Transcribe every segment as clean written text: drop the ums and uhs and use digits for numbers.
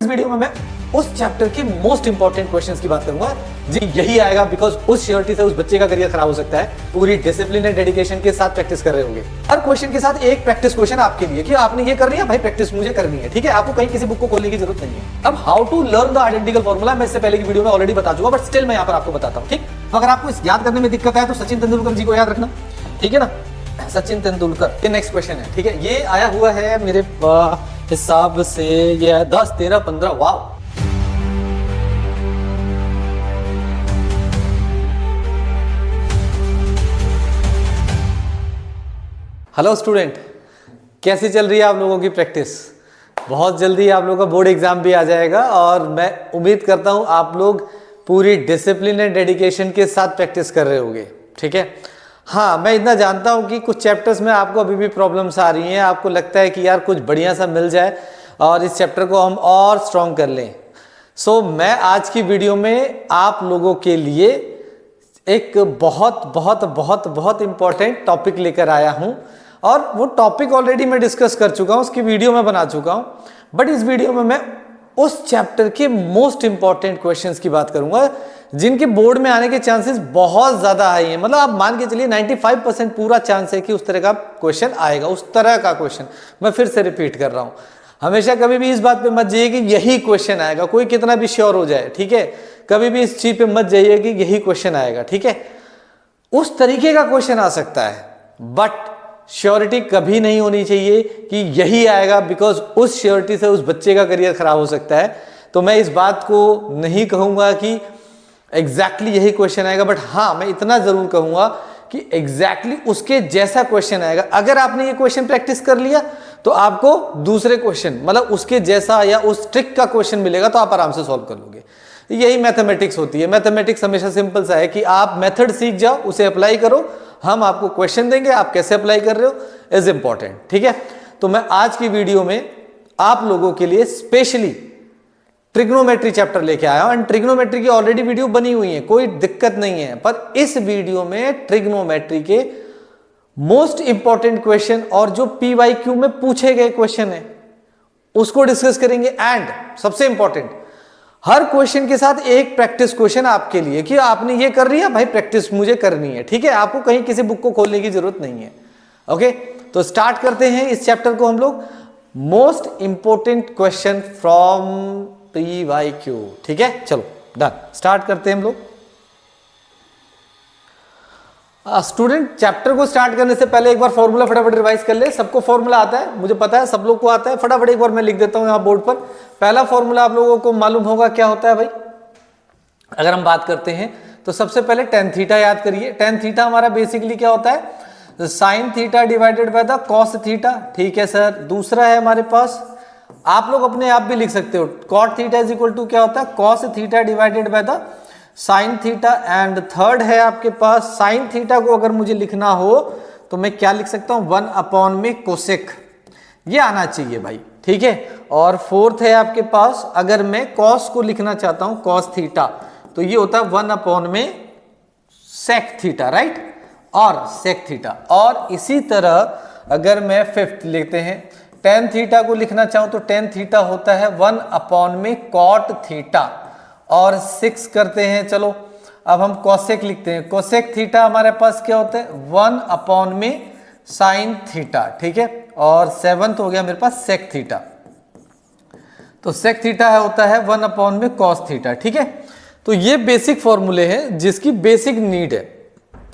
इस वीडियो में मैं उस चैप्टर के मोस्ट इंपॉर्टेंट क्वेश्चंस की बात करूंगा जी, यही आएगा बिकॉज उस श्योरिटी से उस बच्चे का करियर खराब हो सकता है। पूरी डिसिप्लिन एंड डेडिकेशन के साथ प्रैक्टिस कर रहे होंगे। हर क्वेश्चन के साथ एक प्रैक्टिस क्वेश्चन आपके लिए कि आपने ये करनी है भाई, प्रैक्टिस मुझे करनी है, ठीक है। आपको कहीं किसी बुक को खोलने की जरूरत नहीं है। अब how to learn the identical formula मैं इससे पहले की वीडियो में ऑलरेडी बता चुका, बट स्टिल मैं यहाँ पर आपको बताता हूँ, ठीक। तो अगर आपको याद करने में दिक्कत है तो सचिन तेंदुलकर जी को याद रखना, ठीक है ना। सचिन तेंदुलकर, ये नेक्स्ट क्वेश्चन है, ठीक है। ये आया हुआ है मेरे हिसाब से ये 10, 13, 15। वाह, हेलो स्टूडेंट, कैसी चल रही है आप लोगों की प्रैक्टिस? बहुत जल्दी आप लोगों का बोर्ड एग्जाम भी आ जाएगा और मैं उम्मीद करता हूं आप लोग पूरी डिसिप्लिन एंड डेडिकेशन के साथ प्रैक्टिस कर रहे होंगे, ठीक है। हाँ, मैं इतना जानता हूं कि कुछ चैप्टर्स में आपको अभी भी प्रॉब्लम्स आ रही हैं। आपको लगता है कि यार कुछ बढ़िया सा मिल जाए और इस चैप्टर को हम और स्ट्रॉन्ग कर लें। सो मैं आज की वीडियो में आप लोगों के लिए एक बहुत बहुत बहुत बहुत इंपॉर्टेंट टॉपिक लेकर आया हूं और वो टॉपिक ऑलरेडी मैं डिस्कस कर चुका हूं, उसकी वीडियो में बना चुका हूं। बट इस वीडियो में मैं उस चैप्टर के मोस्ट इंपॉर्टेंट क्वेश्चंस की बात करूंगा जिनके बोर्ड में आने के चांसेस बहुत ज्यादा हाई हैं। मतलब आप मान के चलिए 95% पूरा चांस है कि उस तरह का क्वेश्चन आएगा, उस तरह का क्वेश्चन। मैं फिर से रिपीट कर रहा हूं, हमेशा कभी भी इस बात पे मत जाइए कि यही क्वेश्चन आएगा, कोई कितना भी श्योर हो जाए, ठीक है। कभी भी इस चीज पे मत जाइए कि यही क्वेश्चन आएगा, ठीक है। उस तरीके का क्वेश्चन आ सकता है, बट श्योरिटी कभी नहीं होनी चाहिए कि यही आएगा बिकॉज उस श्योरिटी से उस बच्चे का करियर खराब हो सकता है। तो मैं इस बात को नहीं कहूंगा कि एग्जैक्टली यही क्वेश्चन आएगा, बट हाँ मैं इतना जरूर कहूंगा कि एग्जैक्टली उसके जैसा क्वेश्चन आएगा। अगर आपने ये क्वेश्चन प्रैक्टिस कर लिया तो आपको दूसरे क्वेश्चन मतलब उसके जैसा या उस ट्रिक का क्वेश्चन मिलेगा तो आप आराम से सॉल्व कर लोगे। यही मैथमेटिक्स होती है। मैथमेटिक्स हमेशा सिंपल सा है कि आप मेथड सीख जाओ, उसे अप्लाई करो, हम आपको क्वेश्चन देंगे, आप कैसे अप्लाई कर रहे हो इज इंपॉर्टेंट, ठीक है। तो मैं आज की वीडियो में आप लोगों के लिए स्पेशली ट्रिग्नोमेट्री चैप्टर लेके आया हूं। एंड ट्रिग्नोमेट्री की ऑलरेडी वीडियो बनी हुई है, कोई दिक्कत नहीं है। पर इस वीडियो में ट्रिग्नोमेट्री के मोस्ट इंपॉर्टेंट क्वेश्चन और जो PYQ में पूछे गए क्वेश्चन है उसको डिस्कस करेंगे। एंड सबसे इंपॉर्टेंट, हर क्वेश्चन के साथ एक प्रैक्टिस क्वेश्चन आपके लिए कि आपने ये कर रही है भाई, प्रैक्टिस मुझे करनी है, ठीक है। आपको कहीं किसी बुक को खोलने की जरूरत नहीं है। ओके, तो स्टार्ट करते हैं इस चैप्टर को हम लोग। Most important question from PYQ, ठीक है। चलो डन, स्टार्ट करते हैं हम लोग। स्टूडेंट, चैप्टर को स्टार्ट करने से पहले एक बार फॉर्मूला फटाफट रिवाइज कर ले। सबको फॉर्मूला आता है, मुझे पता है सब लोग को आता है। फटाफट एक बार मैं लिख देता हूं यहाँ बोर्ड पर। पहला फॉर्मूला आप लोगों को मालूम होगा क्या होता है भाई। अगर हम बात करते हैं तो सबसे पहले टेन थीटा याद करिए। टेन थीटा हमारा बेसिकली क्या होता है, sine theta divided by the cos theta, ठीक है सर। दूसरा है हमारे पास, आप लोग अपने आप भी लिख सकते हो, cot theta is equal to क्या होता है, cos theta divided by the sine theta. And third है आपके पास, साइन थीटा को अगर मुझे लिखना हो तो मैं क्या लिख सकता हूं, 1 में कोसेक, ये आना चाहिए भाई, ठीक है। और फोर्थ है आपके पास, अगर मैं कॉस को लिखना चाहता हूं, कॉस थीटा, तो ये होता है 1 में सेक थीटा, राइट, और सेक थीटा। और इसी तरह अगर मैं फिफ्थ लेते हैं, टेन थीटा को लिखना चाहूं तो टेन थीटा होता है 1 में कॉट थीटा। और 6 करते हैं, चलो अब हम कोसेक लिखते हैं। कोसेक थीटा हमारे पास क्या होता है, 1 में साइन थीटा, ठीक है। और 7th हो गया मेरे पास सेक थीटा, तो सेक थीटा होता है 1 में कॉस थीटा, ठीक है। तो ये बेसिक फॉर्मूले हैं जिसकी बेसिक नीड है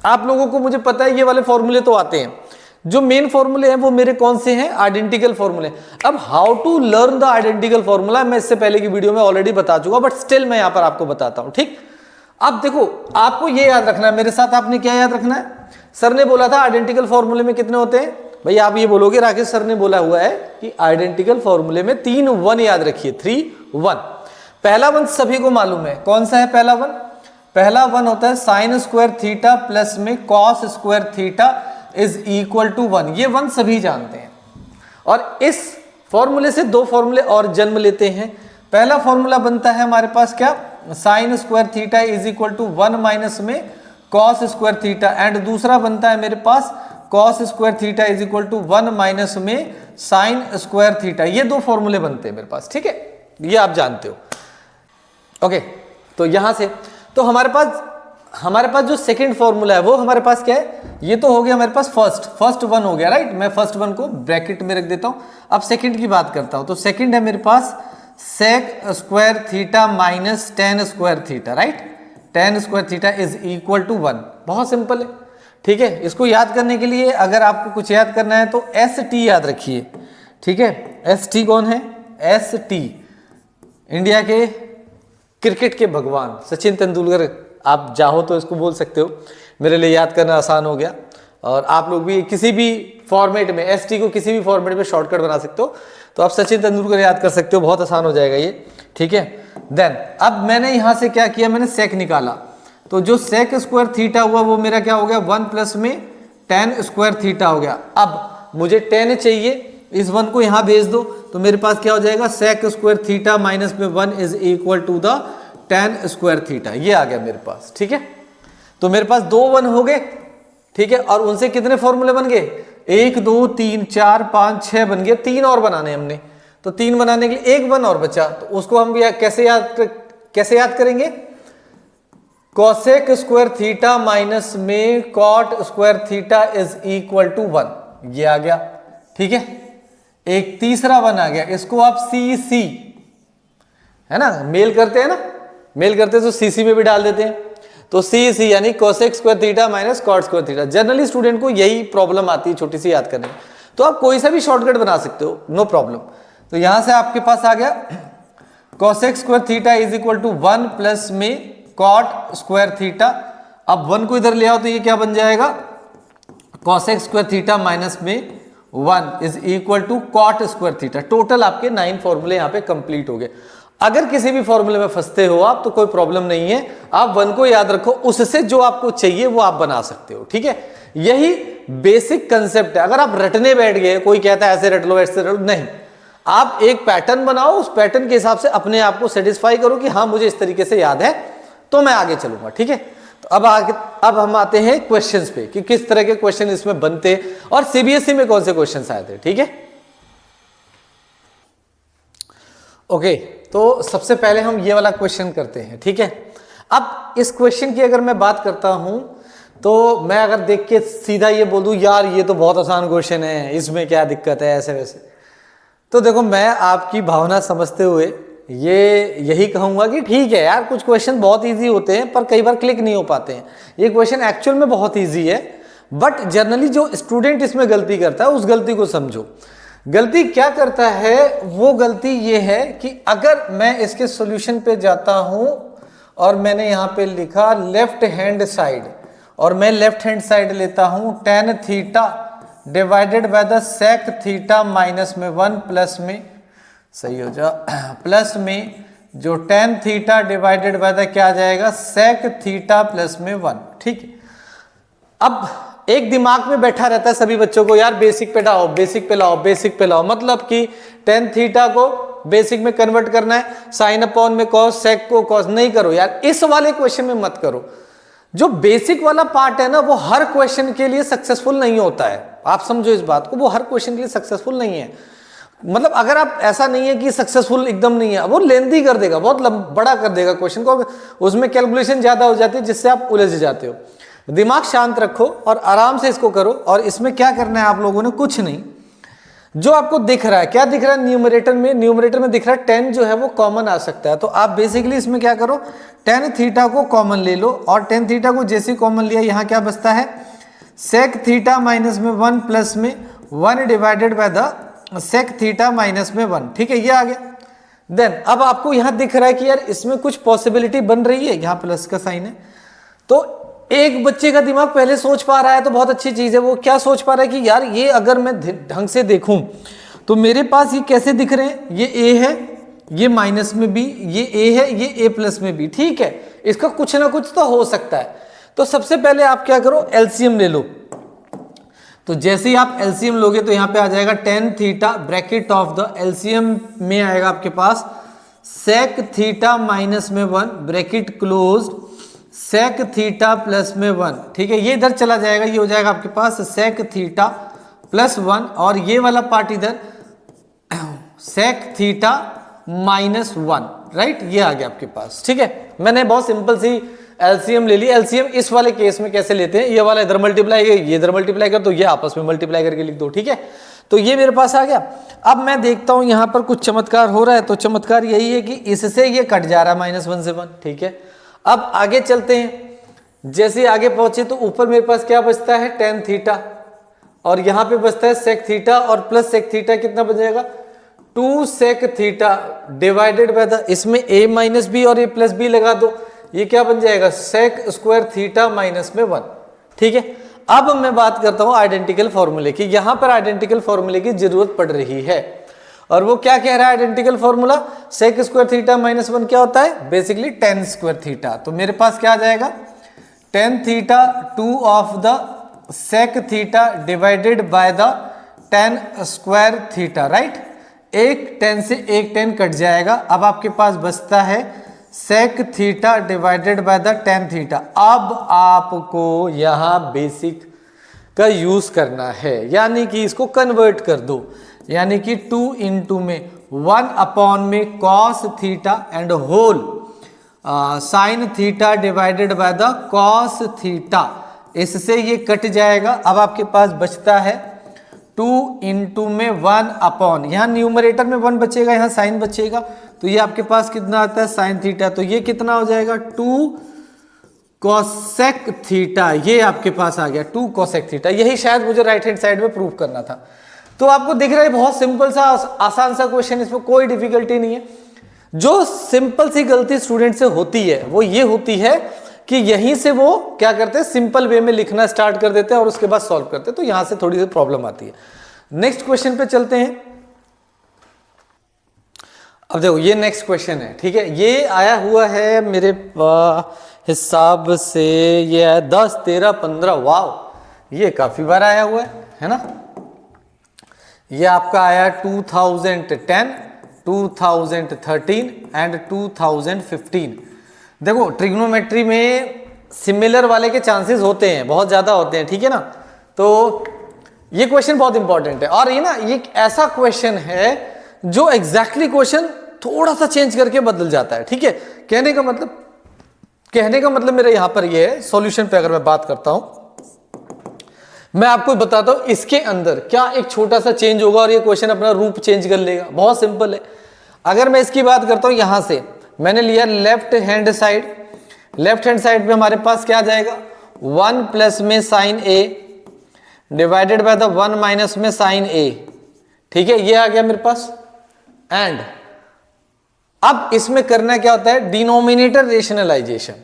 आप लोगों को। मुझे पता है ये वाले फॉर्मूले तो आते हैं, जो मेन फॉर्मूले हैं वो मेरे कौन से हैं, आइडेंटिकल फॉर्मूले। अब how to learn the identical formula मैं इससे पहले की वीडियो में ऑलरेडी बता चुका, बट स्टिल मैं यहां पर आपको बताता हूं, ठीक। अब देखो, आपको ये याद रखना है, मेरे साथ आपने क्या याद रखना है। सर ने बोला था आइडेंटिकल फॉर्मूले में कितने होते हैं भाई, आप ये बोलोगे राकेश सर ने बोला हुआ है कि आइडेंटिकल फॉर्मूले में 3 1 याद रखिए, 3 1। पहला 1 सभी को मालूम है, कौन सा है पहला 1? पहला 1 होता है साइन स्क्वायर थीटा प्लस में cos square theta is equal to 1। ये 1 सभी जानते हैं। और इस फॉर्मूले से 2 फॉर्मूले और जन्म लेते हैं। पहला फॉर्मूला बनता है हमारे पास क्या, sine square theta is equal to 1 minus में कॉस स्क्वायर थीटा। एंड दूसरा बनता है मेरे पास cos square theta is equal to 1 minus में साइन स्क्वायर थीटा। ये 2 फॉर्मूले बनते हैं मेरे पास, ठीक है। ये आप जानते हो। ओके, तो यहां से तो हमारे पास जो सेकंड फॉर्मूला है वो हमारे पास क्या है, ये तो हो गया हमारे पास फर्स्ट वन हो गया, राइट। मैं फर्स्ट वन को ब्रैकेट में रख देता हूं। अब सेकंड की बात करता हूं, तो सेकंड है मेरे पास sec square theta minus tan square theta, right. Tan square theta is equal to 1। बहुत सिंपल है, ठीक है। इसको याद करने के लिए अगर आपको कुछ याद करना है तो एस टी याद रखिए, ठीक है। एस टी कौन है? एस टी इंडिया के क्रिकेट के भगवान सचिन तेंदुलकर। आप चाहो तो इसको बोल सकते हो, मेरे लिए याद करना आसान हो गया। और आप लोग भी किसी भी फॉर्मेट में एस टी को किसी भी फॉर्मेट में शॉर्टकट बना सकते हो, तो आप सचिन तेंदुलकर याद कर सकते हो, बहुत आसान हो जाएगा ये, ठीक है। देन अब मैंने यहां से क्या किया, मैंने सेक निकाला, तो जो सेक स्क्वायर थीटा हुआ वो मेरा क्या हो गया, 1 प्लस में टेन स्क्वायर थीटा हो गया। अब मुझे 10 चाहिए, इस 1 को यहां भेज दो, तो मेरे पास क्या हो जाएगा, सेक स्क्वायर थीटा माइनस में 1 is equal to the tan square theta. ये आ गया मेरे पास, ठीक है। तो मेरे पास 2 1 हो गए, ठीक है। और उनसे कितने फॉर्मूले बन गए, 1 2 3 4 5 6 बन गए। 3 और बनाने हमने, तो 3 बनाने के लिए 1 1 और बचा, तो उसको हम भी कैसे याद करेंगे, कोसेक स्क्वायर थीटा माइनस में cot square theta is equal to 1। ये आ गया, ठीक है। एक तीसरा 1 आ गया, इसको आप सी सी, है ना, मेल करते हैं ना, मेल करते हैं तो सी सी में भी डाल देते हैं, तो सी सी यानी cosec square theta minus cot square theta. Generally student को यही प्रॉब्लम आती है छोटी सी याद करने में, तो आप कोई सा भी शॉर्टकट बना सकते हो, नो प्रॉब्लम। तो यहां से आपके पास आ गया cosec square theta is equal to 1 plus में कॉट स्क्वायर थीटा। अब 1 को इधर ले आओ तो ये क्या बन जाएगा, कोसेक स्क्वायर थीटा माइनस में 1 is equal to cot square theta. Total आपके 9 फॉर्मूले यहाँ पे कंप्लीट हो गए। अगर किसी भी फॉर्मूले में फंसते हो आप तो कोई प्रॉब्लम नहीं है, आप 1 को याद रखो, उससे जो आपको चाहिए वो आप बना सकते हो, ठीक है। यही बेसिक कंसेप्ट है। अगर आप रटने बैठ गए, कोई कहता है ऐसे रट लो ऐसे रट लो, नहीं, आप एक पैटर्न बनाओ, उस पैटर्न के हिसाब से अपने आप को सेटिस्फाई करो कि हाँ मुझे इस तरीके से याद है तो मैं आगे चलूंगा, ठीक है। तो अब हम आते हैं क्वेश्चंस पे कि किस तरह के क्वेश्चन इसमें बनते और सीबीएसई में कौन से क्वेश्चंस आए थे, ठीक है। ओके, तो सबसे पहले हम ये वाला क्वेश्चन करते हैं, ठीक है। अब इस क्वेश्चन की अगर मैं बात करता हूं तो मैं अगर देख के सीधा ये बोल दूं यार ये तो बहुत आसान क्वेश्चन है, इसमें क्या दिक्कत है ऐसे वैसे, तो देखो मैं आपकी भावना समझते हुए यही कहूंगा कि ठीक है यार, कुछ क्वेश्चन बहुत इजी होते हैं पर कई बार क्लिक नहीं हो पाते हैं। ये क्वेश्चन एक्चुअल में बहुत इजी है, बट जनरली जो स्टूडेंट इसमें गलती करता है उस गलती को समझो। गलती क्या करता है, वो गलती ये है कि अगर मैं इसके सॉल्यूशन पे जाता हूं और मैंने यहां पे लिखा लेफ्ट हैंड साइड, और मैं लेफ्ट हैंड साइड लेता हूं tan theta divided by the sec theta minus में 1 प्लस में, सही हो जा, प्लस में जो tan theta divided by the क्या आ जाएगा, सेक थीटा प्लस में 1, ठीक है। अब एक दिमाग में बैठा रहता है सभी बच्चों को, यार बेसिक पे लाओ, बेसिक पे लाओ, बेसिक पे लाओ, मतलब कि tan थीटा को बेसिक में कन्वर्ट करना है, साइन अपॉन में कॉस, सेक को कॉस। नहीं करो यार, इस वाले क्वेश्चन में मत करो। जो बेसिक वाला पार्ट है ना वो हर क्वेश्चन के लिए सक्सेसफुल नहीं होता है, आप समझो इस बात को, वो हर क्वेश्चन के लिए सक्सेसफुल नहीं है। मतलब अगर आप, ऐसा नहीं है कि सक्सेसफुल एकदम नहीं है, वो लेंथी कर देगा, बहुत बड़ा कर देगा क्वेश्चन को, उसमें कैलकुलेशन ज्यादा हो जाती है जिससे आप उलझ जाते हो। दिमाग शांत रखो और आराम से इसको करो। और इसमें क्या करना है आप लोगों ने, कुछ नहीं, जो आपको दिख रहा है, क्या दिख रहा है न्यूमरेटर में दिख रहा है 10 जो है वो कॉमन आ सकता है, तो आप बेसिकली इसमें क्या करो, tan थीटा को कॉमन ले लो, और tan थीटा को जैसे कॉमन लिया यहाँ क्या बचता है, सेक थीटा माइनस में 1 प्लस में 1 divided by the sec theta minus में 1, ठीक है, ये आ गया। देन अब आपको यहाँ दिख रहा है कि यार इसमें कुछ पॉसिबिलिटी बन रही है, यहाँ प्लस का साइन है, तो एक बच्चे का दिमाग पहले सोच पा रहा है तो बहुत अच्छी चीज है। वो क्या सोच पा रहा है कि यार ये अगर मैं ढंग से देखूं तो मेरे पास ये कैसे दिख रहे हैं, ये ए है, ये माइनस में बी, ये ए है, ये ए प्लस में बी, ठीक है, इसका कुछ ना कुछ तो हो सकता है। तो सबसे पहले आप क्या करो, एलसीएम ले लो। तो जैसे ही आप एलसीएम लोगे तो यहाँ पे आ जाएगा tan theta bracket of the, LCM में आएगा आपके पास सेक थीटा माइनस में 1 bracket close, sec theta plus में 1, ठीक है, ये इधर चला जाएगा, ये हो जाएगा आपके पास सेक थीटा प्लस 1, और ये वाला पार्ट इधर सेक थीटा -1, राइट, ये आ गया आपके पास। ठीक है, मैंने बहुत सिंपल सी एलसीएम ले ली। एलसीएम इस वाले केस में कैसे लेते हैं, ये वाला इधर मल्टीप्लाई, ये इधर मल्टीप्लाई कर दो, ये आपस में मल्टीप्लाई करके लिख दो। ठीक है, तो ये मेरे पास आ गया। अब मैं देखता हूं यहां पर कुछ चमत्कार हो रहा है, तो चमत्कार यही है कि इससे ये कट जा रहा है -1 से 1। ठीक है, अब आगे चलते हैं। जैसे आगे पहुंचे तो ऊपर मेरे पास क्या बचता है, tan थीटा, और यहां पे बचता है sec थीटा, और प्लस sec थीटा कितना बन जाएगा, 2 sec theta divided by the, इसमें a माइनस बी और a प्लस बी लगा दो, ये क्या बन जाएगा, sec स्क्वायर थीटा माइनस में 1। ठीक है, अब मैं बात करता हूं आइडेंटिकल फॉर्मूले की। यहां पर आइडेंटिकल फॉर्मूले की जरूरत पड़ रही है, और वो क्या कह रहा है identical formula, sec square theta minus 1 क्या होता है, बेसिकली tan स्क्वायर थीटा। तो मेरे पास क्या आ जाएगा, tan theta 2 of the sec theta divided by the tan square theta, right. एक tan से एक tan कट जाएगा, अब आपके पास बचता है sec theta divided by the tan theta. अब आपको यहां बेसिक का यूज करना है, यानी कि इसको कन्वर्ट कर दो, यानी कि 2 इंटू में 1 अपॉन में cos theta and whole sin theta divided by the cos theta, इससे ये कट जाएगा। अब आपके पास बचता है 2 इंटू में 1 अपॉन, यहाँ न्यूमरेटर में 1 बचेगा, यहाँ साइन बचेगा, तो ये आपके पास कितना आता है sin थीटा, तो ये कितना हो जाएगा 2 cosec थीटा, ये आपके पास आ गया 2 cosec थीटा। यही शायद मुझे राइट हैंड साइड में प्रूव करना था। तो आपको दिख रहा है बहुत सिंपल सा आसान सा क्वेश्चन, इसमें कोई डिफिकल्टी नहीं है। जो सिंपल सी गलती स्टूडेंट से होती है वो ये होती है कि यहीं से वो क्या करते हैं, सिंपल वे में लिखना स्टार्ट कर देते हैं और उसके बाद सॉल्व करते हैं, तो यहां से थोड़ी सी प्रॉब्लम आती है। नेक्स्ट क्वेश्चन पे चलते हैं। अब देखो ये नेक्स्ट क्वेश्चन है, ठीक है, ये आया हुआ है मेरे हिसाब से, ये है 10, 13, 15, वाव, ये काफी बार आया हुआ है ना। ये आपका आया 2010, 2013 एंड 2015। देखो ट्रिग्नोमेट्री में सिमिलर वाले के चांसेस होते हैं, बहुत ज्यादा होते हैं, ठीक है ना। तो ये क्वेश्चन बहुत इंपॉर्टेंट है, और ये ना ये एक ऐसा क्वेश्चन है जो एग्जैक्टली क्वेश्चन थोड़ा सा चेंज करके बदल जाता है। ठीक है, कहने का मतलब मेरा यहां पर ये है, सॉल्यूशन पे अगर मैं बात करता हूं, मैं आपको बताता हूं इसके अंदर क्या एक छोटा सा चेंज होगा और ये क्वेश्चन अपना रूप चेंज कर लेगा। बहुत सिंपल है। अगर मैं इसकी बात करता हूं, यहां से मैंने लिया left hand side, left hand side पे हमारे पास क्या आ जाएगा, 1 प्लस में sine A divided by the 1 minus में साइन ए। ठीक है, ये आ गया मेरे पास। एंड अब इसमें करना क्या होता है, डिनोमिनेटर रेशनलाइजेशन,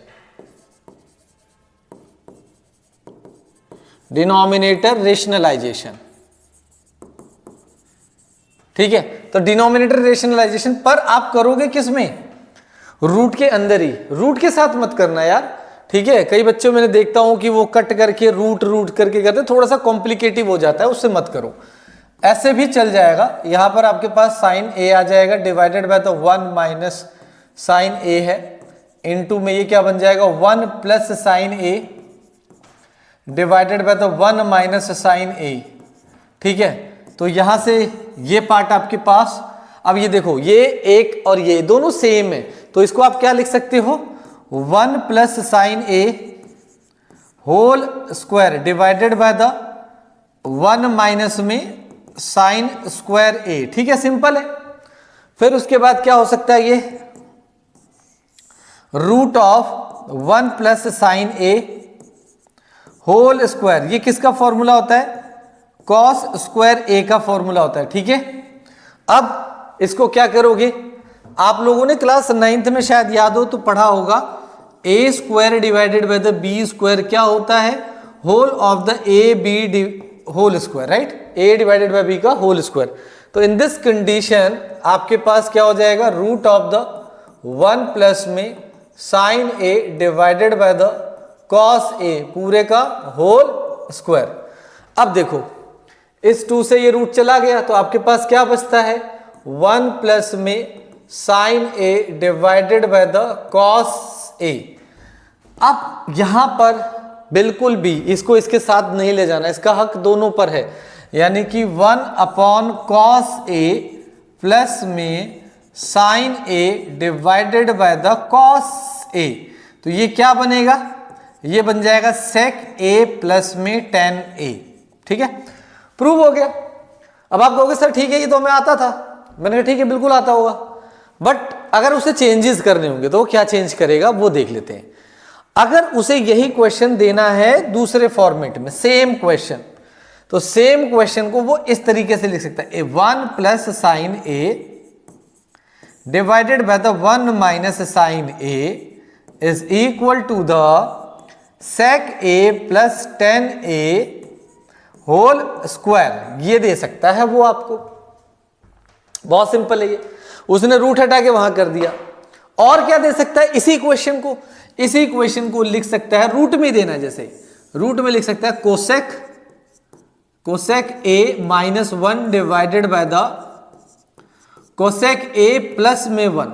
डिनोमिनेटर रेशनलाइजेशन। ठीक है, तो डिनोमिनेटर रेशनलाइजेशन पर आप करोगे किसमें, रूट के अंदर ही, रूट के साथ मत करना यार। ठीक है, कई बच्चों मैंने देखता हूं कि वो कट करके रूट करके करते, थोड़ा सा कॉम्प्लिकेटिव हो जाता है, उससे मत करो, ऐसे भी चल जाएगा। यहां पर आपके पास साइन ए आ जाएगा divided by the 1 minus sine A है, इनटू में ये क्या बन जाएगा 1 plus sine A divided by the 1 minus sine A. ठीक है, तो यहां से ये पार्ट आपके पास, अब ये देखो ये एक और ये दोनों सेम है, तो इसको आप क्या लिख सकते हो, 1 plus sine A whole square divided by the 1 minus में साइन स्क्वायर ए। ठीक है, सिंपल है। फिर उसके बाद क्या हो सकता है, ये root of 1 plus sine A whole square, ये किसका फॉर्मूला होता है, कॉस स्क्वायर ए का फॉर्मूला होता है। ठीक है, अब इसको क्या करोगे, आप लोगों ने क्लास 9th में शायद याद हो तो पढ़ा होगा, A square divided by the B square क्या होता है, whole of the A B whole square, right, A divided by B का होल स्क्वायर। तो इन दिस कंडीशन आपके पास क्या हो जाएगा, रूट ऑफ द 1 प्लस में sine A divided by the cos A पूरे का होल स्क्वायर। अब देखो इस 2 से ये रूट चला गया, तो आपके पास क्या बचता है, 1 प्लस में sine A divided by the cos A. अब यहां पर बिल्कुल भी इसको इसके साथ नहीं ले जाना, इसका हक दोनों पर है, यानी कि 1 अपॉन कॉस ए प्लस में sine A divided by the cos A. तो ये क्या बनेगा, ये बन जाएगा सेक ए प्लस में टेन ए। ठीक है, प्रूव हो गया। अब आप कहोगे सर ठीक है ये तो हमें आता था। मैंने कहा ठीक है बिल्कुल आता होगा, बट अगर उसे चेंजेस करने होंगे तो वो क्या चेंज करेगा वो देख लेते हैं। अगर उसे यही क्वेश्चन देना है दूसरे फॉर्मेट में, सेम क्वेश्चन, तो सेम क्वेश्चन को वो इस तरीके से लिख सकता है, 1 plus sine A divided by the 1 minus sine A is equal to the sec A plus tan A whole square. ये दे सकता है वो आपको, बहुत सिंपल है ये। उसने रूट हटा के वहां कर दिया। और क्या दे सकता है, इसी क्वेश्चन को लिख सकता है रूट में देना, जैसे रूट में लिख सकता है cosec A minus 1 divided by the cosec A plus में 1।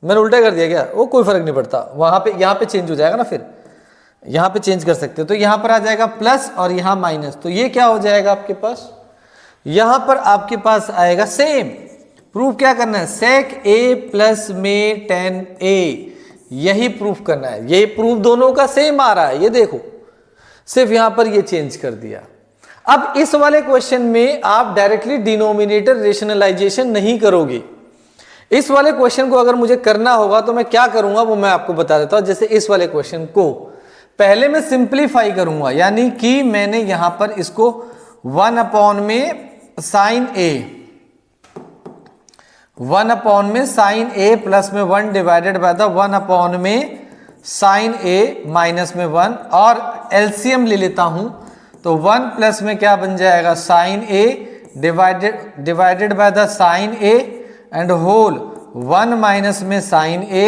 मैंने उल्टा कर दिया क्या, वो कोई फर्क नहीं पड़ता, वहां पे यहां पे चेंज हो जाएगा ना, फिर यहां पे चेंज कर सकते हो। तो यहां पर आ जाएगा प्लस और यहां माइनस, तो ये क्या हो जाएगा आपके पास, यहां पर आपके पास आएगा सेम। प्रूफ क्या करना है, सेक ए प्लस में टेन ए, यही प्रूफ करना है। ये प्रूफ दोनों का सेम आ रहा है, ये देखो, सिर्फ यहां पर ये चेंज कर दिया। अब इस वाले क्वेश्चन में आप डायरेक्टली डिनोमिनेटर रेशनलाइजेशन नहीं करोगे। इस वाले क्वेश्चन को अगर मुझे करना होगा तो मैं क्या करूंगा वो मैं आपको बता देता हूं। जैसे इस वाले क्वेश्चन को पहले मैं सिंप्लीफाई करूंगा, यानी कि मैंने यहां पर इसको 1 अपॉन में साइन ए प्लस में 1 डिवाइडेड बाय द 1 अपॉन में साइन ए माइनस में 1, और एलसीएम ले लेता हूं तो 1 प्लस में क्या बन जाएगा, sine A divided by the sine A and whole 1 minus में sine A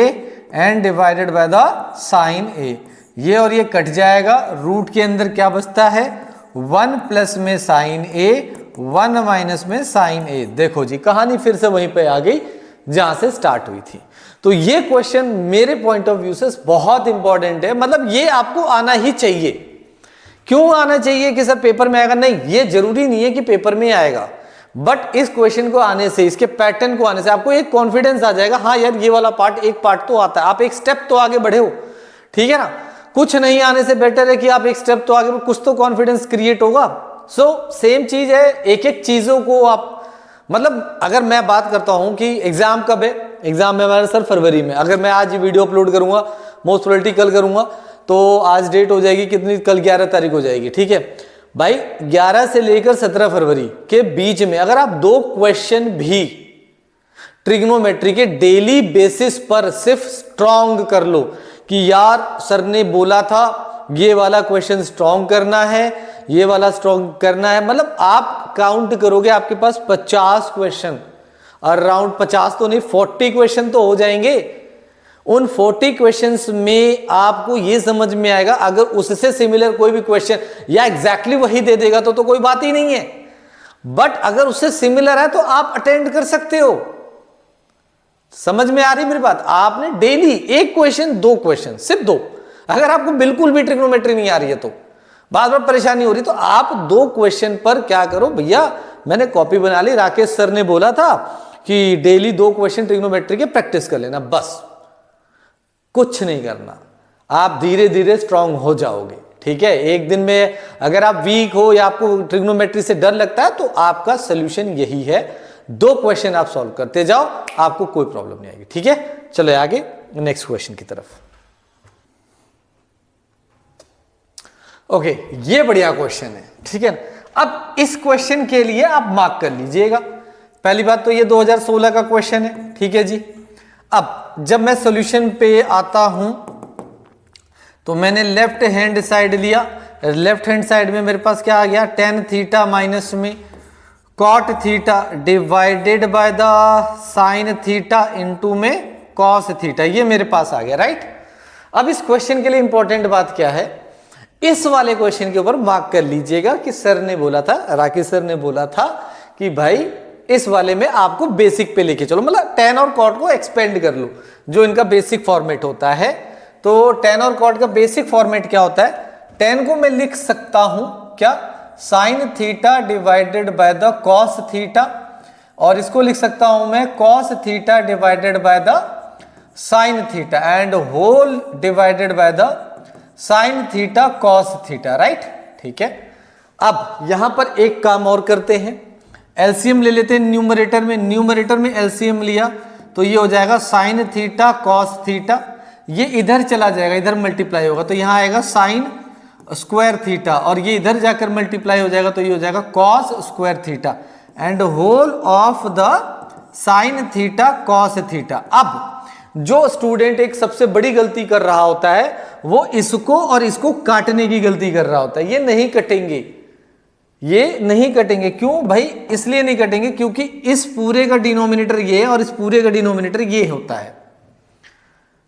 and divided by the sine A. ये और ये कट जाएगा, रूट के अंदर क्या बचता है, 1 प्लस में साइन ए 1 माइनस में साइन ए। देखो जी कहानी फिर से वहीं पे आ गई जहां से स्टार्ट हुई थी। तो ये क्वेश्चन मेरे पॉइंट ऑफ व्यू से बहुत इंपॉर्टेंट है, मतलब ये आपको आना ही चाहिए। क्यों आना चाहिए कि सर पेपर में आएगा, नहीं, ये जरूरी नहीं है कि पेपर में आएगा, बट इस क्वेश्चन को आने से, इसके पैटर्न को आने से आपको एक कॉन्फिडेंस आ जाएगा, हाँ यार ये वाला पार्ट, एक पार्ट तो आता है, आप एक स्टेप तो आगे बढ़े हो। ठीक है ना, कुछ नहीं आने से बेटर है कि आप एक स्टेप तो आगे, कुछ तो कॉन्फिडेंस क्रिएट होगा। सो सेम चीज है, एक एक चीजों को आप, मतलब अगर मैं बात करता हूं कि एग्जाम कब है, एग्जाम में हमारा सर फरवरी में, अगर मैं आज वीडियो अपलोड करूंगा, मोस्ट प्रोबेबिलिटी कल करूंगा, तो आज डेट हो जाएगी कितनी, कल 11 तारीख हो जाएगी। ठीक है भाई, 11 से लेकर 17 फरवरी के बीच में अगर आप 2 क्वेश्चन भी ट्रिग्नोमेट्री के डेली बेसिस पर सिर्फ स्ट्रॉन्ग कर लो कि यार सर ने बोला था ये वाला क्वेश्चन स्ट्रॉन्ग करना है, ये वाला स्ट्रॉन्ग करना है, मतलब आप काउंट करोगे आपके पास 50 क्वेश्चन, अराउंड 50 तो नहीं 40 क्वेश्चन तो हो जाएंगे। उन 40 क्वेश्चंस में आपको ये समझ में आएगा, अगर उससे सिमिलर कोई भी क्वेश्चन या एग्जैक्टली वही दे देगा तो कोई बात ही नहीं है, बट अगर उससे सिमिलर है तो आप अटेंड कर सकते हो। समझ में आ रही मेरी बात, आपने डेली 1 क्वेश्चन 2 क्वेश्चन, सिर्फ 2, अगर आपको बिल्कुल भी ट्रिग्नोमेट्री नहीं आ रही है तो बार बार परेशानी हो रही, तो आप 2 क्वेश्चन पर क्या करो, भैया मैंने कॉपी बना ली, राकेश सर ने बोला था कि डेली 2 क्वेश्चन ट्रिग्नोमेट्री के प्रैक्टिस कर लेना, बस कुछ नहीं करना, आप धीरे धीरे स्ट्रांग हो जाओगे। ठीक है, एक दिन में अगर आप वीक हो या आपको ट्रिग्नोमेट्री से डर लगता है तो आपका सोल्यूशन यही है, 2 क्वेश्चन आप सॉल्व करते जाओ, आपको कोई प्रॉब्लम नहीं आएगी। ठीक है, चलो आगे नेक्स्ट क्वेश्चन की तरफ। ओके, ये बढ़िया क्वेश्चन है। ठीक है, अब इस क्वेश्चन के लिए आप मार्क कर लीजिएगा। पहली बात तो ये 2016 का क्वेश्चन है। ठीक है जी, अब जब मैं सॉल्यूशन पे आता हूं तो मैंने लेफ्ट हैंड साइड लिया, लेफ्ट हैंड साइड में मेरे पास क्या आ गया, tan थीटा माइनस में cot theta divided by the sin theta into में cos थीटा, ये मेरे पास आ गया। राइट, अब इस क्वेश्चन के लिए इंपॉर्टेंट बात क्या है, इस वाले क्वेश्चन के ऊपर मार्क कर लीजिएगा कि सर ने बोला था, राकेश सर ने बोला था कि भाई इस वाले में आपको बेसिक पे लेके चलो, मतलब tan और cot को एक्सपेंड कर लो, जो इनका बेसिक फॉर्मेट होता है। तो tan और cot का बेसिक फॉर्मेट क्या होता है, tan को मैं लिख सकता हूं क्या, sin theta divided by the cos theta और इसको लिख सकता हूं मैं cos theta divided by the sine theta and whole divided by the sine theta cos theta, right. ठीक है, अब यहां पर एक काम और करते हैं, एलसीएम ले लेते हैं न्यूमरेटर में एलसीएम लिया तो ये हो जाएगा साइन थीटा cos थीटा, ये इधर चला जाएगा, इधर मल्टीप्लाई होगा तो यहां आएगा साइन स्क्वायर थीटा और ये इधर जाकर मल्टीप्लाई हो जाएगा तो ये हो जाएगा cos square theta and whole of the sine theta cos theta. अब जो स्टूडेंट एक सबसे बड़ी गलती कर रहा होता है वो इसको और इसको काटने की गलती कर रहा होता है, ये नहीं कटेंगे। क्यों भाई? इसलिए नहीं कटेंगे क्योंकि इस पूरे का डिनोमिनेटर ये है और इस पूरे का डिनोमिनेटर ये होता है।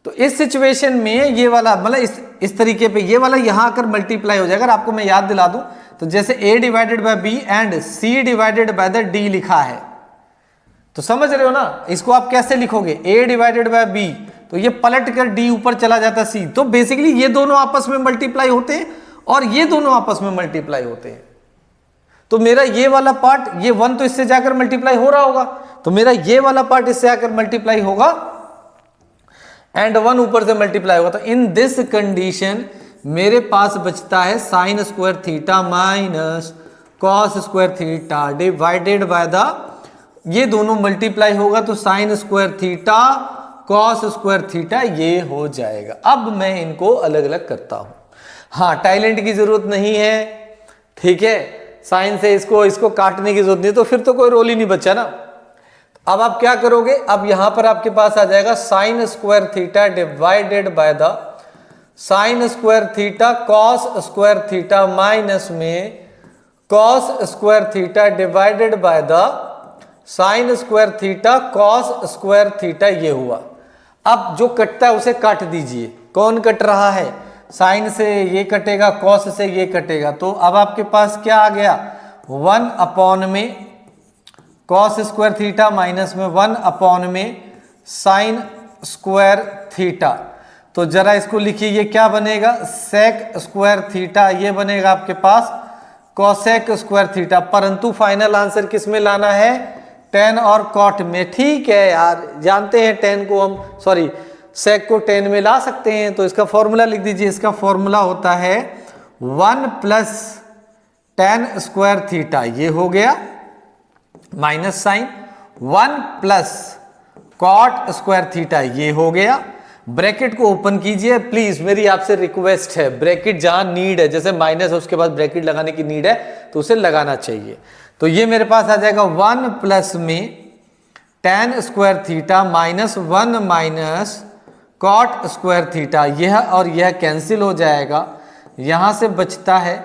तो इस सिचुएशन में ये वाला मतलब इस तरीके पे ये वाला यहां आकर मल्टीप्लाई हो जाएगा। अगर आपको मैं याद दिला दूं तो जैसे a divided by b and c divided by the d लिखा है तो समझ रहे हो ना, इसको आप कैसे लिखोगे? a डिवाइडेड बाय b तो ये पलट कर d ऊपर चला जाता c, तो बेसिकली ये दोनों आपस में मल्टीप्लाई होते हैं और ये दोनों आपस में मल्टीप्लाई होते हैं। तो मेरा ये वाला पार्ट, ये 1 तो इससे जाकर मल्टीप्लाई हो रहा होगा तो मेरा ये वाला पार्ट इससे आकर मल्टीप्लाई होगा एंड 1 ऊपर से मल्टीप्लाई होगा। तो इन दिस कंडीशन मेरे पास बचता है sine square theta minus cos square theta divided by the, ये दोनों मल्टीप्लाई होगा तो sign square theta cos square theta ये हो जाएगा। अब मैं इनको अलग अलग करता हूं। हाँ, टाइलेंट की जरूरत नहीं है, ठीक है, साइन से इसको काटने की जरूरत नहीं, तो फिर तो कोई रोल ही नहीं बचा ना। अब आप क्या करोगे? अब यहां पर आपके पास आ जाएगा sine square theta divided by the sine square theta cos square theta minus में cos square theta divided by the sine square theta cos square theta, ये हुआ। अब जो कटता है उसे काट दीजिए। कौन कट रहा है? साइन से ये कटेगा, कॉस से ये कटेगा, तो अब आपके पास क्या आ गया? 1 अपॉन में कॉस स्क्वायर थीटा माइनस में 1 अपॉन में साइन स्क्वायर थीटा। तो जरा इसको लिखिए, ये क्या बनेगा? सेक स्क्वायर थीटा, ये बनेगा आपके पास कॉसेक स्क्वायर थीटा। परंतु फाइनल आंसर किस में लाना है? टेन और कॉट में। ठीक है यार, जानते हैं टेन को हम, सॉरी सेक को टेन में ला सकते हैं, तो इसका फॉर्मूला लिख दीजिए। इसका फॉर्मूला होता है 1 प्लस टेन स्क्वायर थीटा, ये हो गया, minus sine 1 plus cot square theta, ये हो गया। ब्रैकेट को ओपन कीजिए प्लीज, मेरी आपसे रिक्वेस्ट है, ब्रैकेट जहां नीड है, जैसे माइनस है उसके बाद ब्रैकेट लगाने की नीड है तो उसे लगाना चाहिए। तो ये मेरे पास आ जाएगा 1 प्लस में tan square theta minus 1 minus cot square theta, यह और यह कैंसिल हो जाएगा। यहां से बचता है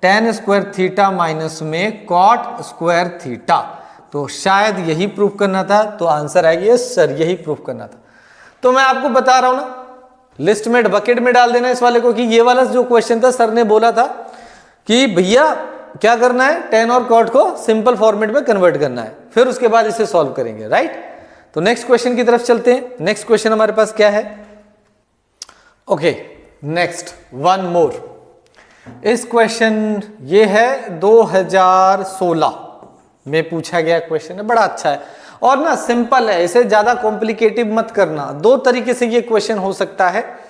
टेन स्क्वायर थीटा माइनस में कॉट स्क्वायर थीटा। तो शायद यही प्रूफ करना था, तो आंसर आएगी यस सर, यही प्रूफ करना था। तो मैं आपको बता रहा हूं ना, लिस्ट में बकेट में डाल देना इस वाले को, कि ये वाला जो क्वेश्चन था सर ने बोला था कि भैया क्या करना है, टेन और कॉट को सिंपल फॉर्मेट में कन्वर्ट करना है, फिर उसके बाद इसे सॉल्व करेंगे, राइट। तो नेक्स्ट क्वेश्चन की तरफ चलते हैं। नेक्स्ट क्वेश्चन हमारे पास क्या है? Okay, next one more. इस क्वेश्चन ये है 2016 में पूछा गया क्वेश्चन है, बड़ा अच्छा है और ना सिंपल है, इसे ज्यादा कॉम्प्लिकेटिव मत करना। दो तरीके से ये क्वेश्चन हो सकता है,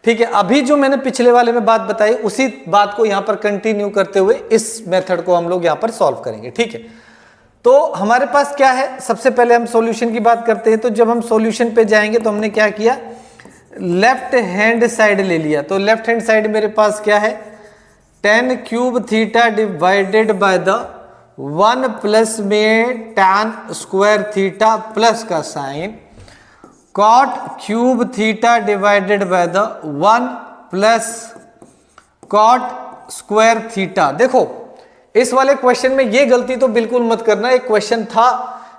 ठीक है। अभी जो मैंने पिछले वाले में बात बताई उसी बात को यहां पर कंटिन्यू करते हुए इस मेथड को हम लोग यहां पर सॉल्व करेंगे, ठीक है। तो हमारे पास क्या है, सबसे पहले हम सॉल्यूशन की बात करते हैं। तो जब हम सॉल्यूशन पे जाएंगे तो हमने क्या किया, लेफ्ट हैंड साइड ले लिया। तो लेफ्ट हैंड साइड मेरे पास क्या है, tan cube theta divided by the 1 plus में tan स्क्वायर थीटा प्लस का sine cot cube theta divided by the 1 plus cot square theta. देखो इस वाले क्वेश्चन में ये गलती तो बिल्कुल मत करना। एक क्वेश्चन था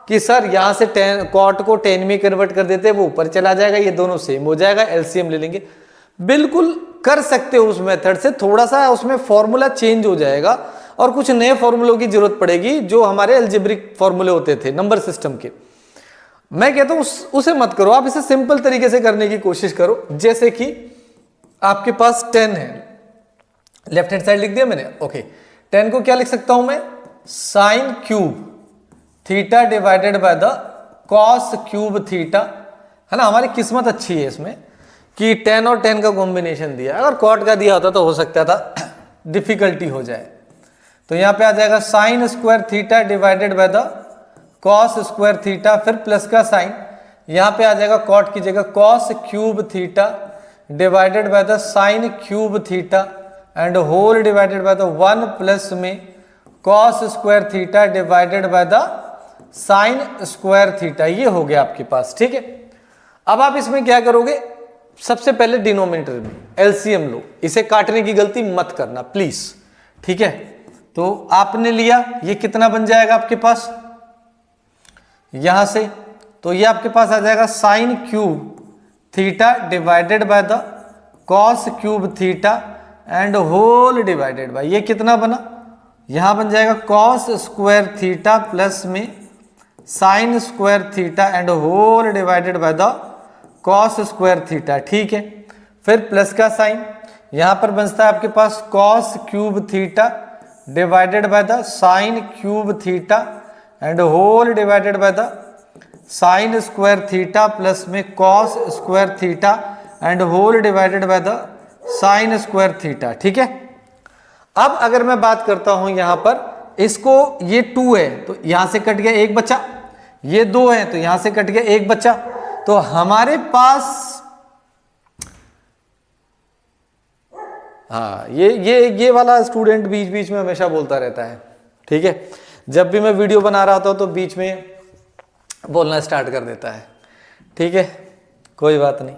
कि सर यहां से कॉट को टेन में कन्वर्ट कर देते, वो ऊपर चला जाएगा, ये दोनों सेम हो जाएगा, एलसीएम ले लेंगे। बिल्कुल कर सकते हो उस मेथड से, थोड़ा सा उसमें फॉर्मूला चेंज हो जाएगा और कुछ नए फॉर्मूलों की जरूरत पड़ेगी जो हमारे अलजेब्रिक फॉर्मूले होते थे नंबर सिस्टम के। मैं कहता हूं उसे मत करो, आप इसे सिंपल तरीके से करने की कोशिश करो। जैसे कि आपके पास 10 है, लेफ्ट हैंड साइड लिख दिया मैंने, ओके। 10 को क्या लिख सकता हूं मैं, sign cube theta divided by the cos cube theta, है ना। हमारी किस्मत अच्छी है इसमें कि 10 और 10 का कॉम्बिनेशन दिया, अगर कॉट का दिया होता तो हो सकता था डिफिकल्टी हो जाए। तो यहाँ पे आ जाएगा sine square theta divided by the cos square theta, फिर प्लस का साइन, यहाँ पे आ जाएगा कॉट की जगह cos cube theta divided by the sine cube theta and whole divided by the 1 plus में cos square theta divided by the sine square theta. ये हो गया आपके पास, ठीक है। अब आप इसमें क्या करोगे, सबसे पहले डिनोमिनेटर में एलसीएम लो, इसे काटने की गलती मत करना प्लीज, ठीक है। तो आपने लिया, ये कितना बन जाएगा आपके पास यहां से, तो ये आपके पास आ जाएगा sine cube theta divided by the cos cube theta and whole divided by, ये कितना बना, यहां बन जाएगा कॉस स्क्वायर थीटा प्लस में sine square theta and whole divided by the cos square theta, ठीक है। फिर प्लस का साइन, यहां पर बचता है आपके पास cos cube theta divided by the sine cube theta and whole divided by the sine square theta plus में cos square theta and whole divided by the sine square theta, ठीक है। अब अगर मैं बात करता हूं यहां पर, इसको ये 2 है तो यहां से कट गया एक बचा, ये 2 है तो यहां से कट गया एक बचा, तो हमारे पास हाँ ये वाला स्टूडेंट बीच बीच में हमेशा बोलता रहता है, ठीक है। जब भी मैं वीडियो बना रहा था तो बीच में बोलना स्टार्ट कर देता है, ठीक है, कोई बात नहीं।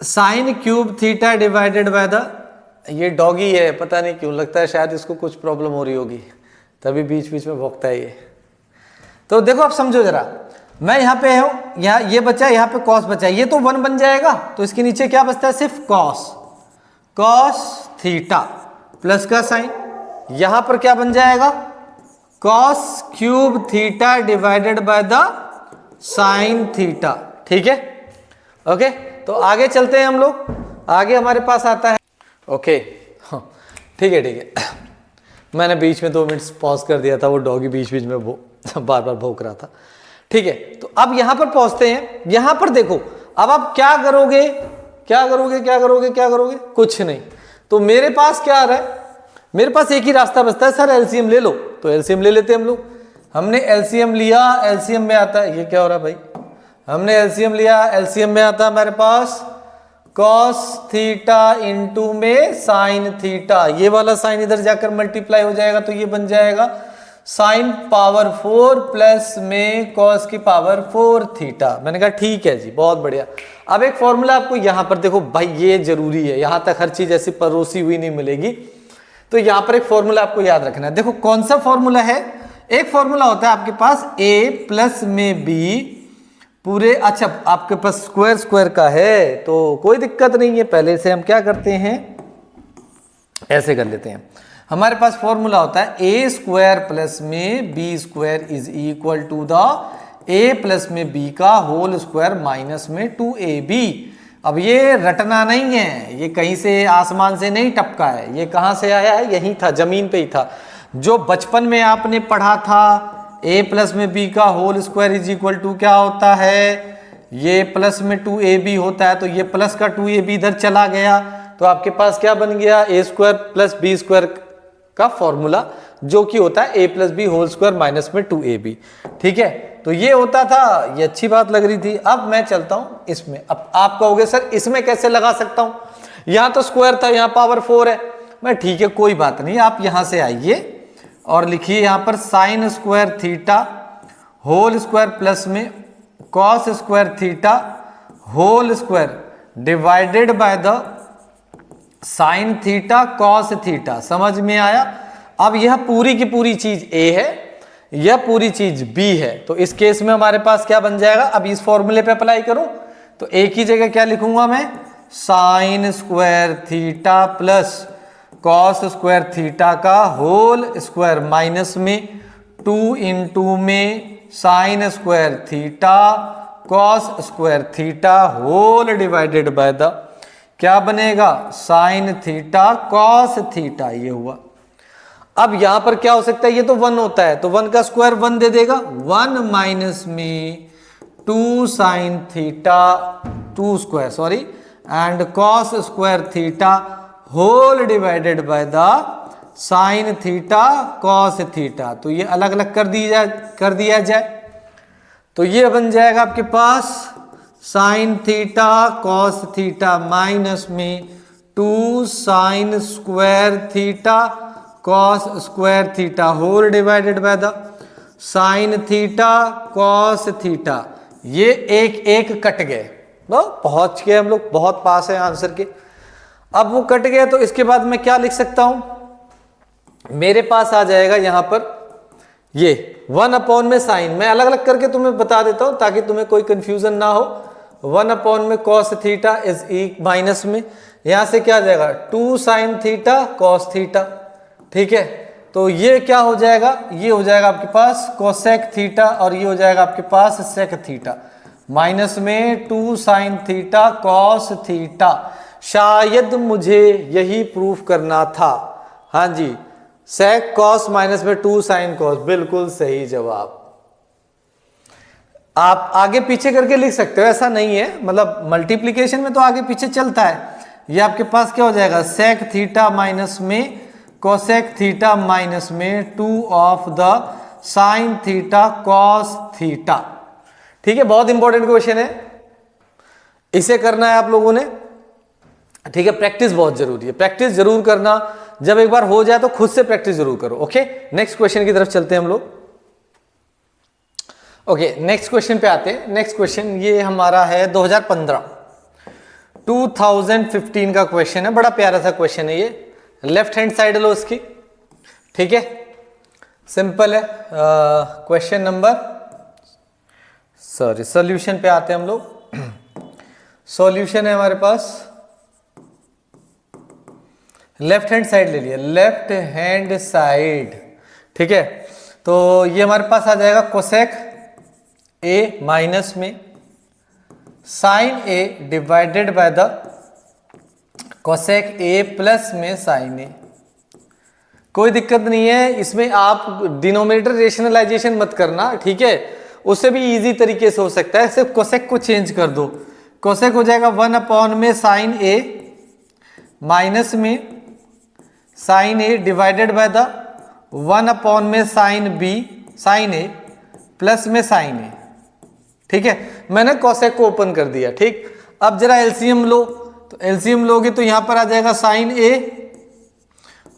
Sign cube theta divided by the, ये डॉगी है, पता नहीं क्यों लगता है शायद इसको कुछ प्रॉब्लम हो रही होगी, तभी बीच बीच में भौंकता है ये। तो देखो आप समझो जरा, मैं यहाँ पे हूँ, यहाँ ये बचा, यहाँ पे कॉस बचा, ये तो 1 बन जाएगा, तो इसके नीचे क्या बचता है, सिर्फ कॉस थीटा प्लस का साइन, यहां पर क्या बन जाएगा cos cube theta divided by the sine theta, ठीक है। ओके, तो आगे चलते हैं हम लोग, आगे हमारे पास आता है, ओके हाँ ठीक है मैंने बीच में 2 मिनट पॉज कर दिया था, वो डॉगी बीच बीच में बार बार भौंक रहा था, ठीक है। तो अब यहां पर पहुंचते हैं, यहां पर देखो अब आप क्या करोगे, कुछ नहीं। तो मेरे पास क्या आ रहा है, मेरे पास एक ही रास्ता बचता है, सर एलसीएम ले लो, तो एलसीएम ले लेते हैं हम लोग। हमने एलसीएम लिया, एलसीएम में आता है, ये क्या हो रहा है भाई, हमने एलसीएम लिया, एलसीएम में आता है हमारे पास कॉस थीटा इंटू में साइन थीटा, ये वाला साइन इधर जाकर मल्टीप्लाई हो जाएगा, तो ये बन जाएगा साइन पावर 4 प्लस में कॉस की पावर 4 थीटा। मैंने कहा ठीक है जी, बहुत बढ़िया। अब एक फॉर्मूला आपको यहां पर देखो भाई, ये जरूरी है, यहां तक हर चीज ऐसी परोसी हुई नहीं मिलेगी, तो यहां पर एक फॉर्मूला आपको याद रखना है। देखो कौन सा फॉर्मूला है, एक फॉर्मूला होता है आपके पास a प्लस में b पूरे, अच्छा आपके पास स्क्वायर का है तो कोई दिक्कत नहीं है, पहले से हम क्या करते हैं, ऐसे कर लेते हैं। हमारे पास फॉर्मूला होता है a स्क्वायर प्लस में b square is equal to the a plus में b का होल स्क्वायर माइनस में 2ab। अब ये रटना नहीं है, ये कहीं से आसमान से नहीं टपका है, ये कहाँ से आया है, यही था, जमीन पे ही था, जो बचपन में आपने पढ़ा था। a प्लस में b का whole square is equal to क्या होता है, ये प्लस में 2ab होता है, तो ये प्लस का 2ab इधर चला गया, तो आपके पास क्या बन गया, a square plus b square का फॉर्मूला, जो कि होता है a plus B whole square minus में 2ab, ठीक है। तो ये होता था, ये अच्छी बात लग रही थी। अब मैं चलता हूं इसमें, अब आप कहोगे सर इसमें कैसे लगा सकता हूं, यहां तो स्क्वायर था, यहां पावर 4 है, मैं ठीक है कोई बात नहीं, आप यहां से आइए और लिखिए यहां पर sine square theta whole square plus में cos square theta whole square divided by the sine theta cos theta. समझ में आया। अब यह पूरी की पूरी चीज a है, यह पूरी चीज b है, तो इस केस में हमारे पास क्या बन जाएगा, अब इस फॉर्मूले पे अप्लाई करूं तो a की जगह क्या लिखूंगा मैं, sine square theta plus cos square theta का होल स्क्वायर माइनस में 2 इंटू में sine square theta cos square theta whole divided by the क्या बनेगा, साइन थीटा कॉस थीटा, ये हुआ। अब यहां पर क्या हो सकता है, ये तो 1 होता है तो 1 का स्क्वायर 1 दे देगा, 1 माइनस में 2 sine theta 2 square sorry and cos square theta whole divided by the sine theta cos theta. तो ये अलग अलग कर दिया जाए तो ये बन जाएगा आपके पास sine theta cos theta minus में 2 sine square theta cos square theta whole divided by the sine theta cos theta. ये एक एक कट गए, पहुंच गए हम लोग, बहुत पास है आंसर के। अब वो कट गया तो इसके बाद मैं क्या लिख सकता हूं, मेरे पास आ जाएगा यहां पर ये 1 अपॉन में साइन, मैं अलग अलग करके तुम्हें बता देता हूं ताकि तुम्हें कोई कंफ्यूजन ना हो। 1 अपॉन में कॉस थीटा इज माइनस में यहां से क्या आ जाएगा 2 साइन थीटा कॉस थीटा, ठीक है। तो ये क्या हो जाएगा, ये हो जाएगा आपके पास कोसेक थीटा और ये हो जाएगा आपके पास सेक थीटा माइनस में 2 साइन थीटा कॉस थीटा। शायद मुझे यही प्रूफ करना था, हाँ जी, सेक कॉस माइनस में 2 साइन कॉस, बिल्कुल सही जवाब। आप आगे पीछे करके लिख सकते हो, ऐसा नहीं है, मतलब मल्टीप्लीकेशन में तो आगे पीछे चलता है। ये आपके पास क्या हो जाएगा सेक थीटा माइनस में कोसेक थीटा माइनस में 2 of the sine theta cos theta, ठीक है। बहुत इंपॉर्टेंट क्वेश्चन है, इसे करना है आप लोगों ने, ठीक है। प्रैक्टिस बहुत जरूरी है, प्रैक्टिस जरूर करना, जब एक बार हो जाए तो खुद से प्रैक्टिस जरूर करो। ओके, नेक्स्ट क्वेश्चन की तरफ चलते हैं हम लोग। ओके, नेक्स्ट क्वेश्चन पे आते हैं। नेक्स्ट क्वेश्चन ये हमारा है 2015 का क्वेश्चन है, बड़ा प्यारा सा क्वेश्चन है ये। लेफ्ट हैंड साइड लो उसकी, ठीक है, सिंपल है। क्वेश्चन नंबर सॉरी सॉल्यूशन पे आते हैं हम लोग। सॉल्यूशन है हमारे पास, लेफ्ट हैंड साइड ले लिया, लेफ्ट हैंड साइड, ठीक है। तो ये हमारे पास आ जाएगा कोसेक ए माइनस में sine A divided by the cosec A plus में साइन ए। कोई दिक्कत नहीं है इसमें, आप डिनोमिनेटर रेशनलाइजेशन मत करना, ठीक है, उससे भी इजी तरीके से हो सकता है। सिर्फ कोसेक को चेंज कर दो, कोसेक हो जाएगा 1 अपॉन में साइन ए माइनस में sine A divided by the 1 upon में sine B sine A plus में साइन ए, ठीक है। मैंने कोसेक को ओपन कर दिया, ठीक। अब जरा एलसीएम लो, तो एलसीएम लोगे तो यहां पर आ जाएगा sine A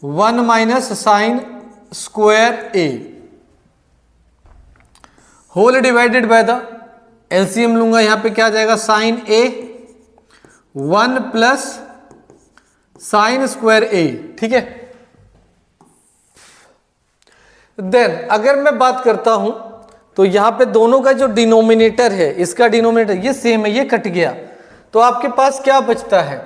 1 minus sine square A whole divided by the LCM लूंगा, यहां पे क्या आ जाएगा sine A 1 plus sine square A, ठीक है। देन अगर मैं बात करता हूं तो यहां पे दोनों का जो डिनोमिनेटर है, इसका डिनोमिनेटर ये सेम है, ये कट गया, तो आपके पास क्या बचता है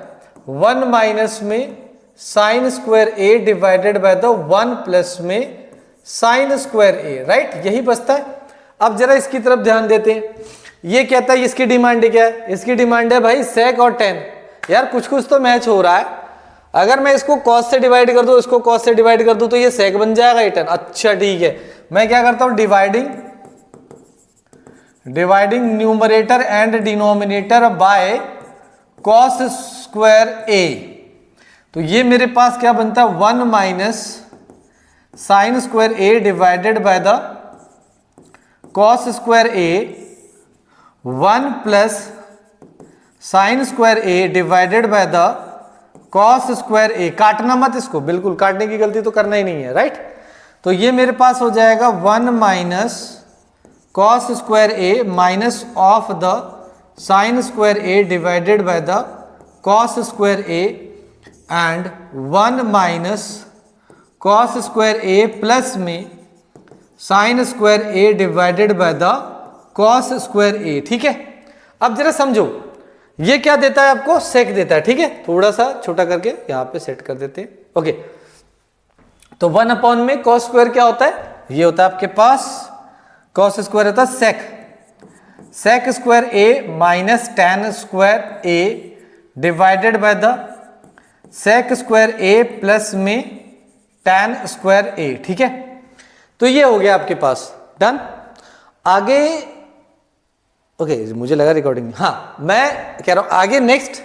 1 माइनस में sine square A divided by the 1 plus में साइन स्क्वायर ए, राइट, यही बचता है। अब जरा इसकी तरफ ध्यान देते हैं, ये कहता है इसकी डिमांड क्या है, इसकी डिमांड है भाई सेक और टेन। यार कुछ कुछ तो मैच हो रहा है, अगर मैं इसको कॉस से डिवाइड कर दूं, इसको कॉस से डिवाइड कर दूं तो ये सेक बन जाएगा, ये टेन। अच्छा ठीक है, मैं क्या करता हूं dividing numerator and denominator by cos square A. तो ये मेरे पास क्या बनता है 1 minus sine square A divided by the cos square A 1 plus sine square A divided by the cos square A. काटना मत इसको, बिल्कुल काटने की गलती तो करना ही नहीं है, राइट। तो ये मेरे पास हो जाएगा 1 minus cos square A minus of the sine square A divided by the cos square A and 1 minus cos square A plus में sine square A divided by the cos square A, ठीक है। अब जरा समझो, ये क्या देता है आपको, सेक देता है, ठीक है। थोड़ा सा छोटा करके यहां पे सेट कर देते हैं, ओके। तो 1 अपॉन में कॉस स्क्वायर क्या होता है, ये होता है आपके पास कॉस स्क्वायर होता है sec square A minus tan square A divided by the sec square A plus में tan स्क्वायर a, ठीक है। तो ये हो गया आपके पास, डन। आगे ओके, मुझे लगा रिकॉर्डिंग, हाँ मैं कह रहा हूं आगे नेक्स्ट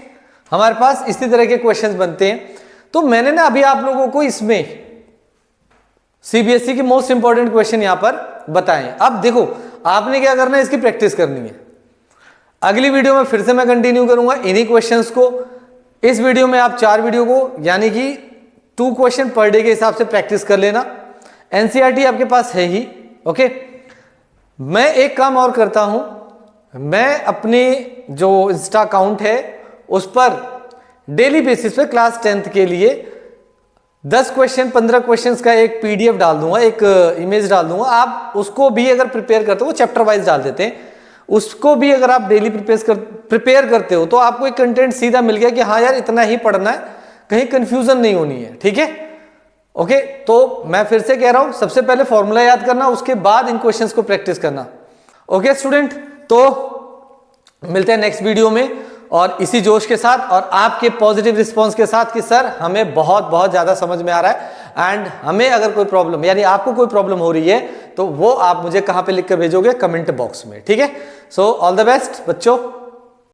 हमारे पास इसी तरह के क्वेश्चंस बनते हैं। तो मैंने ना अभी आप लोगों को इसमें सीबीएसई के मोस्ट इंपॉर्टेंट क्वेश्चन यहां पर बताएं। अब देखो आपने क्या करना है, इसकी प्रैक्टिस करनी है। अगली वीडियो में फिर से मैं कंटिन्यू करूंगा इन्हीं क्वेश्चंस को। इस वीडियो में आप 4 वीडियो को यानी कि 2 क्वेश्चन पर डे के हिसाब से प्रैक्टिस कर लेना। एनसीईआरटी आपके पास है ही, ओके। मैं एक काम और करता हूं, मैं अपने जो इंस्टा अकाउंट है उस पर डेली बेसिस पे क्लास 10th के लिए 10 क्वेश्चन 15 क्वेश्चंस का एक पीडीएफ डाल दूंगा, एक इमेज डाल दूंगा। आप उसको भी अगर प्रिपेयर करते हो, वो चैप्टर वाइज डाल देते हैं, उसको भी अगर आप डेली प्रिपेयर करते हो तो आपको एक कंटेंट सीधा मिल गया कि हाँ यार इतना ही पढ़ना है, कहीं कंफ्यूजन नहीं होनी है, ठीक है। ओके, तो मैं फिर से कह रहा हूं, सबसे पहले फॉर्मूला याद करना, उसके बाद इन क्वेश्चंस को प्रैक्टिस करना। ओके स्टूडेंट, तो मिलते हैं नेक्स्ट वीडियो में और इसी जोश के साथ और आपके पॉजिटिव रिस्पांस के साथ कि सर हमें बहुत बहुत ज्यादा समझ में आ रहा है। एंड हमें अगर कोई प्रॉब्लम यानी आपको कोई प्रॉब्लम हो रही है तो वो आप मुझे कहां पे लिख कर भेजोगे, कमेंट बॉक्स में, ठीक है। सो ऑल द बेस्ट बच्चों।